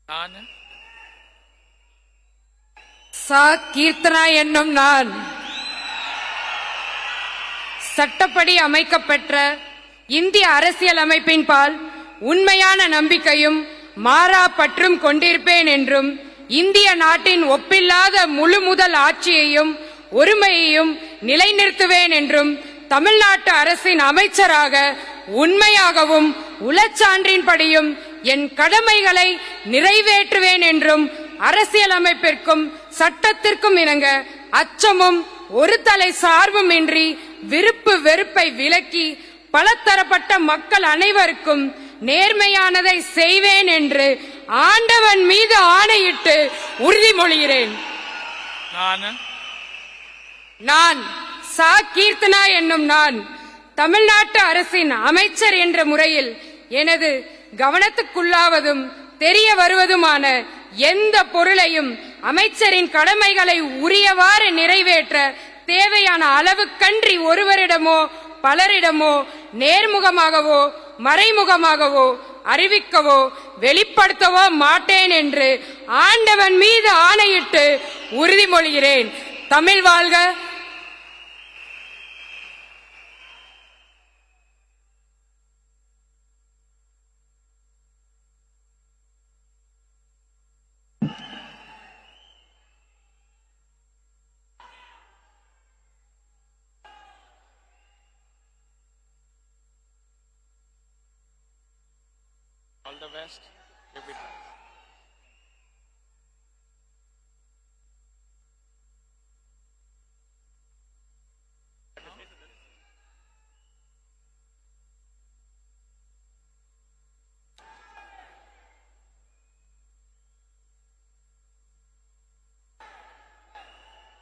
நான் சா கீர்த்தனா என்னும் நான் சட்டப்படி அமைக்கப்பெற்ற இந்திய அரசியல் அமைப்பின் பால் உண்மையான நம்பிக்கையும் மாறா பற்றும் கொண்டிருப்பேன் என்றும் இந்திய நாட்டின் ஒப்பில்லாத முழு முதல் ஆட்சியையும் ஒருமையையும் நிலைநிறுத்துவேன் என்றும் தமிழ்நாட்டு அரசின் அமைச்சராக உண்மையாகவும் உளச்சான்றின்படியும் என் கடமைகளை நிறைவேற்றுவேன் என்றும் அரசியலமைப்பிற்கும் சட்டத்திற்கும் இணங்க அச்சமும் ஒரு தலை சார்பும் இன்றி விருப்பு வெறுப்பை விலக்கி பலதரப்பட்ட மக்கள் அனைவருக்கும் நேர்மையானதை செய்வேன் என்று ஆண்டவன் மீது ஆணையிட்டு உறுதிமொழிகிறேன். நான் சா கீர்த்தனா என்னும் நான் தமிழ்நாட்டு அரசின் அமைச்சர் என்ற முறையில் எனது கவனத்துக்குள்ளாவதும் தெரிய வருவதுமான எந்த பொருளையும் அமைச்சரின் கடமைகளை உரியவாறு நிறைவேற்ற தேவையான அளவுக்கன்றி ஒருவரிடமோ பலரிடமோ நேர்முகமாகவோ மறைமுகமாகவோ அறிவிக்கவோ வெளிப்படுத்தவோ மாட்டேன் என்று ஆண்டவன் மீது ஆணையிட்டு உறுதிமொழிகிறேன். தமிழ் வாழ்க. All the best. Keep it.